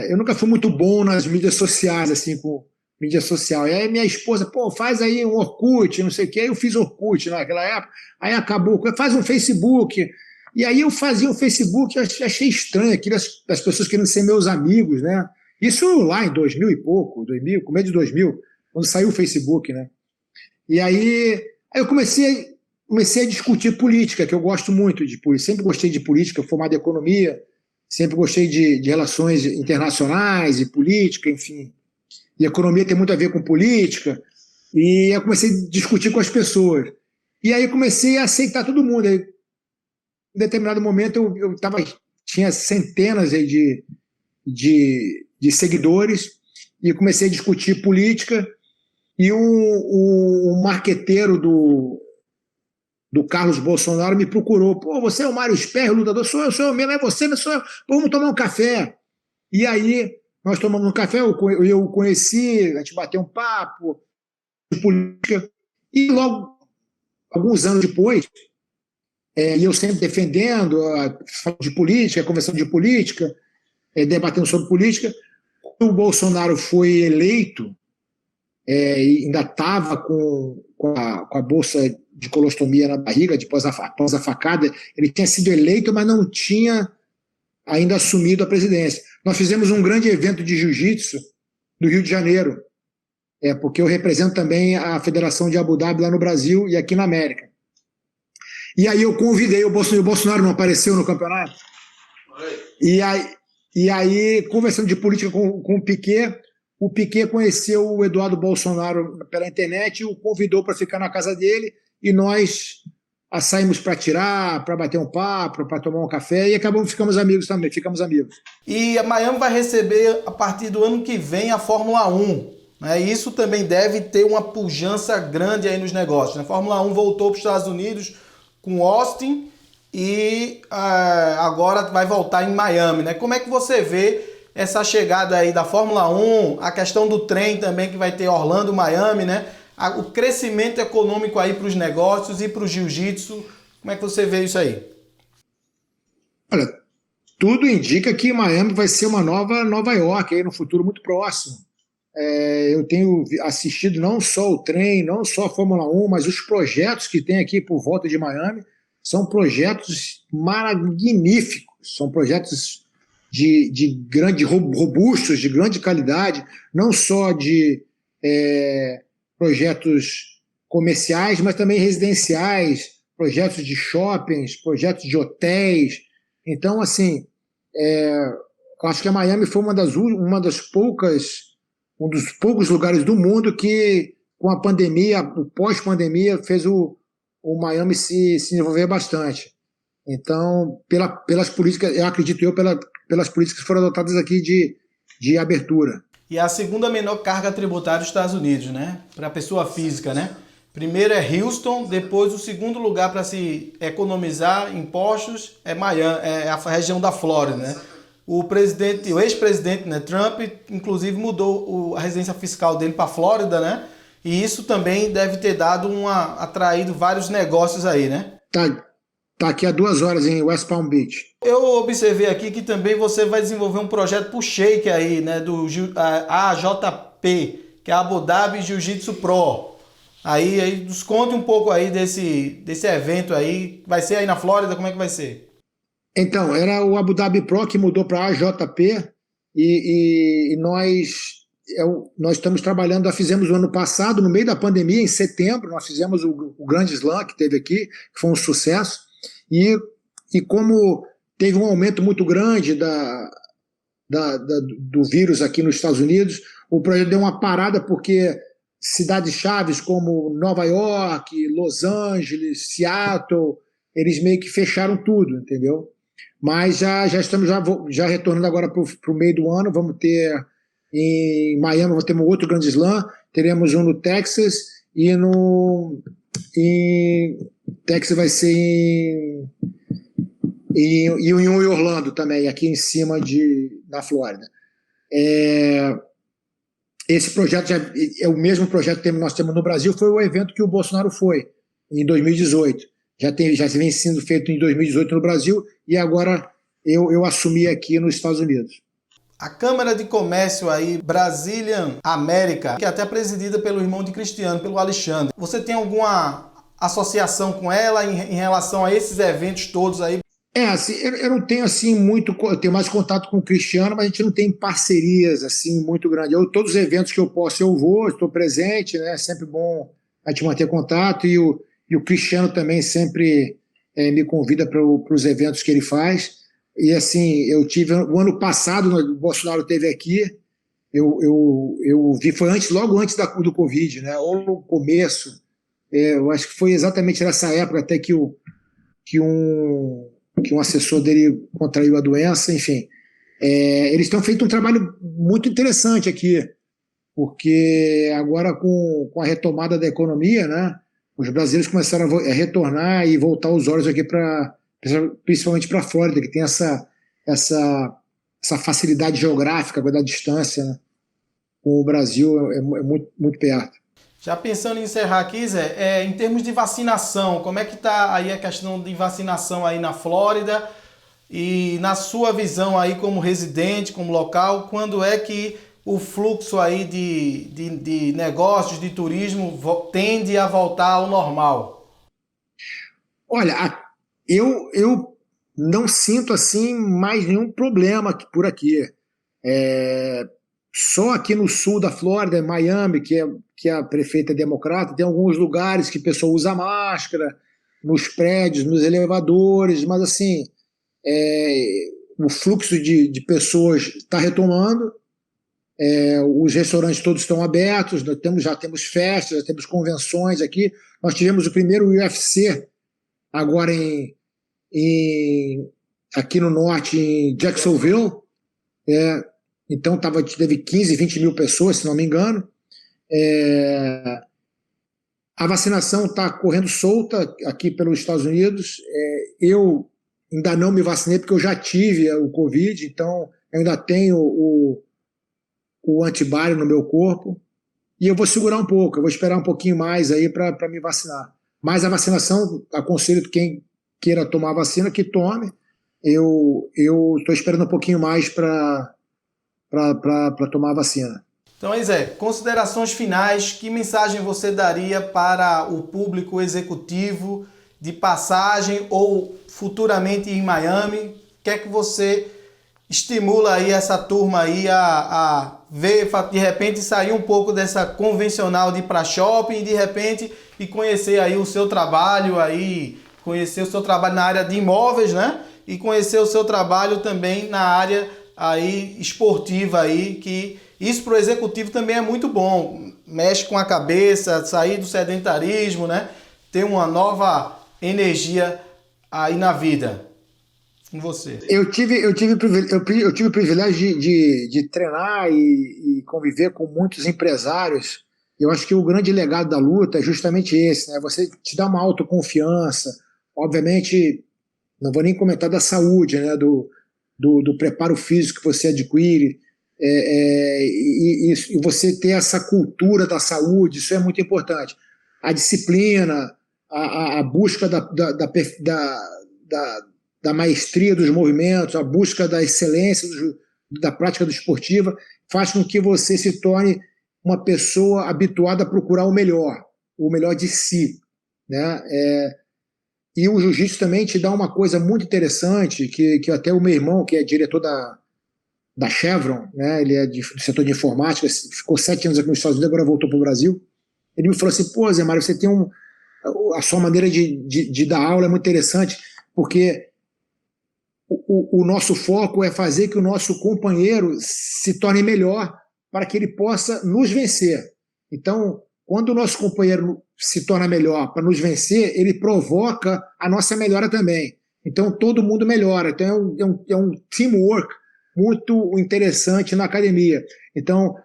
eu nunca fui muito bom nas mídias sociais, assim, com mídia social. E aí minha esposa, faz aí um Orkut, não sei o quê. Aí eu fiz Orkut naquela época, aí acabou, faz um Facebook. E aí eu fazia um Facebook, achei estranho aquilo, as pessoas querendo ser meus amigos, né? Isso lá em 2000 e pouco, começo de 2000, quando saiu o Facebook, né? E aí eu comecei a discutir política, que eu gosto muito de política, sempre gostei de política, formado em economia, sempre gostei de relações internacionais e política, enfim. E economia tem muito a ver com política. E eu comecei a discutir com as pessoas. E aí comecei a aceitar todo mundo. Aí, em determinado momento tinha centenas aí de seguidores e comecei a discutir política. E o marqueteiro do Carlos Bolsonaro me procurou. Pô, você é o Mário Sperry, lutador? Sou eu mesmo, é você, mas sou eu. Pô, vamos tomar um café. E aí, nós tomamos um café, eu o conheci, a gente bateu um papo de política. E logo, alguns anos depois, e eu sempre defendendo, falando de política, conversando de política, debatendo sobre política. Quando o Bolsonaro foi eleito, e ainda estava com a bolsa de colostomia na barriga, após a facada, ele tinha sido eleito, mas não tinha ainda assumido a presidência. Nós fizemos um grande evento de jiu-jitsu no Rio de Janeiro, porque eu represento também a Federação de Abu Dhabi lá no Brasil e aqui na América. E aí eu convidei o Bolsonaro não apareceu no campeonato. E aí conversando de política com o Piquet conheceu o Eduardo Bolsonaro pela internet e o convidou para ficar na casa dele e nós saímos para tirar, para bater um papo, para tomar um café e ficamos amigos também, ficamos amigos. E a Miami vai receber a partir do ano que vem a Fórmula 1. Né? Isso também deve ter uma pujança grande aí nos negócios. Né? A Fórmula 1 voltou para os Estados Unidos com Austin e agora vai voltar em Miami. Né? Como é que você vê essa chegada aí da Fórmula 1, a questão do trem também que vai ter Orlando, Miami, né? O crescimento econômico aí para os negócios e para o jiu-jitsu, como é que você vê isso aí? Olha, tudo indica que Miami vai ser uma Nova York aí no futuro muito próximo. Eu tenho assistido não só o trem, não só a Fórmula 1, mas os projetos que tem aqui por volta de Miami são projetos magníficos, são projetos de grande, robustos, de grande qualidade, não só de projetos comerciais, mas também residenciais, projetos de shoppings, projetos de hotéis. Então, assim, acho que a Miami foi um dos poucos lugares do mundo que, com a pandemia, o pós-pandemia, fez o Miami se desenvolver bastante. Então, pelas políticas, eu acredito pelas políticas que foram adotadas aqui de abertura. E a segunda menor carga tributária dos Estados Unidos, né? Para a pessoa física, né? Primeiro é Houston, depois o segundo lugar para se economizar impostos é Miami, é a região da Flórida, né? O ex-presidente, né, Trump, inclusive mudou a residência fiscal dele para a Flórida, né? E isso também deve ter atraído vários negócios aí, né? Tá aqui há 2 horas em West Palm Beach. Eu observei aqui que também você vai desenvolver um projeto pro Sheik aí, né, do AJP, que é Abu Dhabi Jiu-Jitsu Pro. Aí nos conte um pouco aí desse evento aí. Vai ser aí na Flórida, como é que vai ser? Então, era o Abu Dhabi Pro que mudou para AJP e nós estamos trabalhando, nós fizemos o ano passado, no meio da pandemia, em setembro, nós fizemos o Grande Slam que teve aqui, que foi um sucesso. E como teve um aumento muito grande do vírus aqui nos Estados Unidos, o projeto deu uma parada porque cidades chaves como Nova York, Los Angeles, Seattle, eles meio que fecharam tudo, entendeu? Mas já estamos retornando agora para o meio do ano, vamos ter em Miami, vamos ter um outro Grande Slam, teremos um no Texas e Texas vai ser em Orlando também, aqui em cima na Flórida. Esse projeto é o mesmo projeto que nós temos no Brasil, foi o evento que o Bolsonaro foi, em 2018. Já vem sendo feito em 2018 no Brasil e agora eu assumi aqui nos Estados Unidos. A Câmara de Comércio aí, Brazilian América, que é até presidida pelo irmão de Cristiano, pelo Alexandre. Você tem alguma associação com ela em relação a esses eventos todos aí? Assim, eu não tenho assim muito, eu tenho mais contato com o Cristiano, mas a gente não tem parcerias assim muito grandes. Todos os eventos que eu posso eu vou, estou presente, né? É sempre bom a gente manter contato e o Cristiano também sempre me convida para os eventos que ele faz. E assim, eu tive o ano passado, o Bolsonaro esteve aqui, eu vi, foi logo antes do Covid, né? Ou no começo. Eu acho que foi exatamente nessa época até que um assessor dele contraiu a doença, enfim. Eles têm feito um trabalho muito interessante aqui, porque agora com a retomada da economia, né, os brasileiros começaram a retornar e voltar os olhos aqui principalmente para a Flórida, que tem essa facilidade geográfica da distância, né, com o Brasil é muito, muito perto. Já pensando em encerrar aqui, Zé, em termos de vacinação, como é que está aí a questão de vacinação aí na Flórida? E na sua visão aí como residente, como local, quando é que o fluxo aí de negócios, de turismo, tende a voltar ao normal? Olha, eu não sinto assim mais nenhum problema por aqui. Só aqui no sul da Flórida, Miami, que a prefeita é democrata, tem alguns lugares que o pessoal usa máscara, nos prédios, nos elevadores, mas assim, o fluxo de pessoas está retomando, os restaurantes todos estão abertos, já temos festas, já temos convenções aqui. Nós tivemos o primeiro UFC agora aqui no norte, em Jacksonville, então teve 15, 20 mil pessoas, se não me engano. A vacinação está correndo solta aqui pelos Estados Unidos. Eu ainda não me vacinei porque eu já tive o Covid, então eu ainda tenho o antibody no meu corpo, e eu vou segurar um pouco, eu vou esperar um pouquinho mais aí para me vacinar. Mas a vacinação, aconselho quem queira tomar a vacina que tome. Eu estou esperando um pouquinho mais para tomar a vacina. Então, Zé, considerações finais, que mensagem você daria para o público executivo de passagem ou futuramente em Miami? O que é que você estimula aí essa turma aí a ver, de repente sair um pouco dessa convencional de ir para shopping, de repente, e conhecer aí o seu trabalho aí, conhecer o seu trabalho na área de imóveis, né? E conhecer o seu trabalho também na área aí esportiva aí, que isso para o executivo também é muito bom. Mexe com a cabeça, sair do sedentarismo, né? Ter uma nova energia aí na vida. Com você. Eu tive o privilégio de treinar e conviver com muitos empresários. Eu acho que o grande legado da luta é justamente esse, né? Você te dá uma autoconfiança. Obviamente, não vou nem comentar da saúde, né? Do preparo físico que você adquire. E você ter essa cultura da saúde, isso é muito importante. A disciplina, a busca da maestria dos movimentos, a busca da excelência da prática esportiva, faz com que você se torne uma pessoa habituada a procurar o melhor de si, né? E o jiu-jitsu também te dá uma coisa muito interessante, que até o meu irmão, que é diretor da Chevron, né? Ele é do setor de informática, ficou 7 anos aqui nos Estados Unidos, agora voltou para o Brasil. Ele me falou assim: pô, Zé Mário, você tem a sua maneira de dar aula é muito interessante, porque o nosso foco é fazer que o nosso companheiro se torne melhor para que ele possa nos vencer. Então, quando o nosso companheiro se torna melhor para nos vencer, ele provoca a nossa melhora também. Então, todo mundo melhora. Então, é um teamwork muito interessante na academia. Então,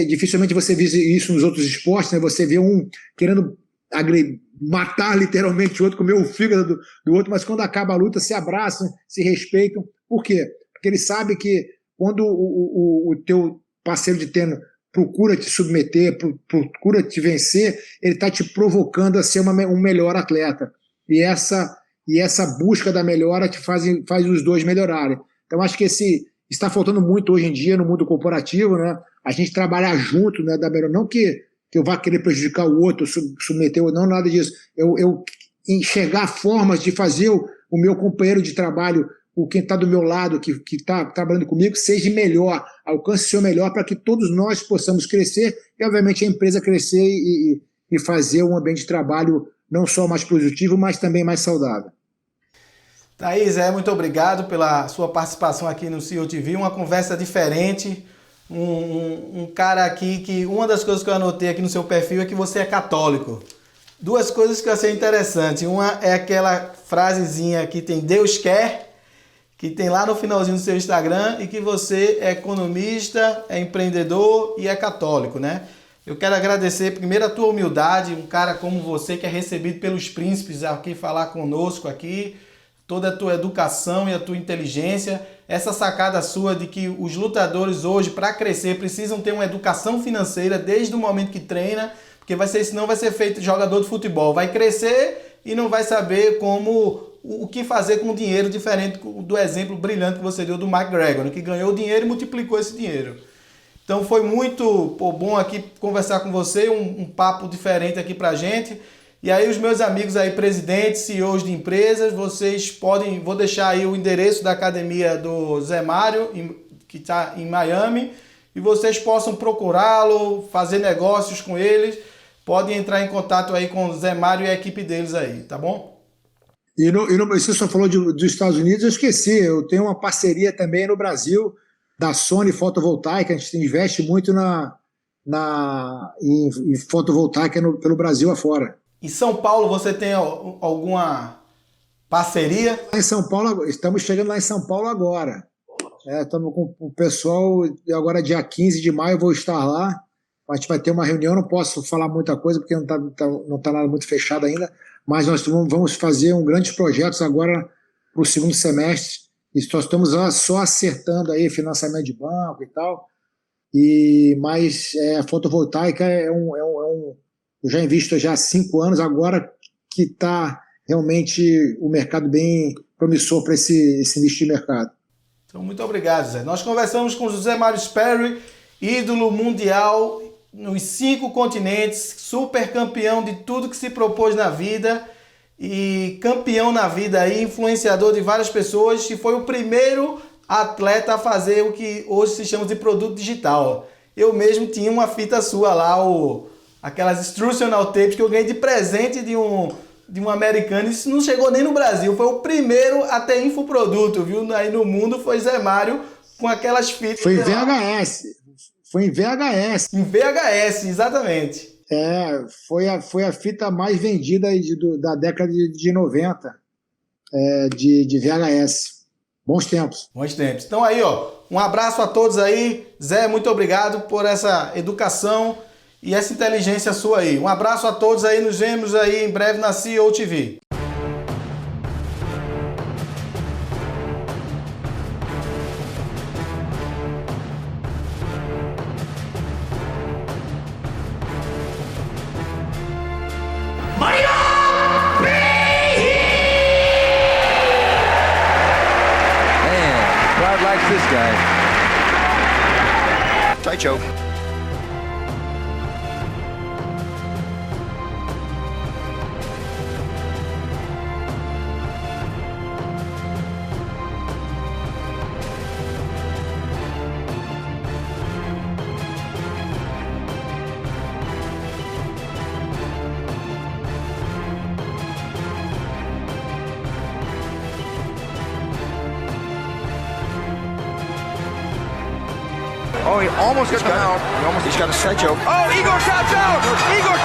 dificilmente você vê isso nos outros esportes, né? Você vê um querendo matar literalmente o outro, comer o fígado do outro, mas quando acaba a luta se abraçam, se respeitam. Por quê? Porque ele sabe que quando o teu parceiro de treino procura te submeter, procura te vencer, ele está te provocando a ser um melhor atleta. E essa busca da melhora faz os dois melhorarem. Então, acho que está faltando muito hoje em dia no mundo corporativo, né? A gente trabalhar junto, né, da melhor, não que eu vá querer prejudicar o outro, submeter, não, nada disso. Eu enxergar formas de fazer o meu companheiro de trabalho, quem está do meu lado, que está trabalhando comigo, seja melhor, alcance o seu melhor, para que todos nós possamos crescer e, obviamente, a empresa crescer e fazer um ambiente de trabalho não só mais positivo, mas também mais saudável. Thaís, muito obrigado pela sua participação aqui no CEO TV, uma conversa diferente, um cara aqui que uma das coisas que eu anotei aqui no seu perfil é que você é católico. Duas coisas que eu achei interessantes. Uma é aquela frasezinha que tem Deus quer, que tem lá no finalzinho do seu Instagram, e que você é economista, é empreendedor e é católico, né? Eu quero agradecer primeiro a tua humildade, um cara como você que é recebido pelos príncipes aqui falar conosco aqui, toda a tua educação e a tua inteligência, essa sacada sua de que os lutadores hoje, para crescer, precisam ter uma educação financeira desde o momento que treina, porque senão vai ser feito jogador de futebol, vai crescer e não vai saber o que fazer com o dinheiro, diferente do exemplo brilhante que você deu do McGregor, que ganhou dinheiro e multiplicou esse dinheiro. Então foi muito bom aqui conversar com você, um papo diferente aqui pra gente. E aí os meus amigos aí, presidentes, CEOs de empresas, vocês podem, vou deixar aí o endereço da academia do Zé Mário, que está em Miami, e vocês possam procurá-lo, fazer negócios com eles, podem entrar em contato aí com o Zé Mário e a equipe deles aí, tá bom? Você só falou dos Estados Unidos, eu esqueci, eu tenho uma parceria também no Brasil, da Sony Fotovoltaica, a gente investe muito em fotovoltaica pelo Brasil afora. Em São Paulo você tem alguma parceria? Em São Paulo, estamos chegando lá em São Paulo agora. Estamos com o pessoal, agora dia 15 de maio eu vou estar lá, a gente vai ter uma reunião, não posso falar muita coisa porque não tá nada muito fechado ainda, mas nós vamos fazer grandes projetos agora para o segundo semestre, e nós estamos só acertando aí financiamento de banco e tal, mas a fotovoltaica eu já invisto já há 5 anos, agora que está realmente o mercado bem promissor para esse nicho de mercado. Então, muito obrigado, Zé. Nós conversamos com José Mário Sperry, ídolo mundial nos 5 continentes, super campeão de tudo que se propôs na vida e campeão na vida aí, influenciador de várias pessoas, e foi o primeiro atleta a fazer o que hoje se chama de produto digital. Eu mesmo tinha uma fita sua lá, aquelas instructional tapes que eu ganhei de presente de um americano. Isso não chegou nem no Brasil, foi o primeiro a ter infoproduto, viu? Aí no mundo foi Zé Mário com aquelas fitas. Foi em VHS. Foi em VHS. Em VHS, exatamente. Foi a fita mais vendida da década de 90, de VHS. Bons tempos. Bons tempos. Então aí, um abraço a todos aí. Zé, muito obrigado por essa educação e essa inteligência sua aí. Um abraço a todos aí, nos vemos aí em breve na CEO TV. This guy. Tight choke. Oh, he almost got down. He's got a side choke. Oh, Igor taps out. Igor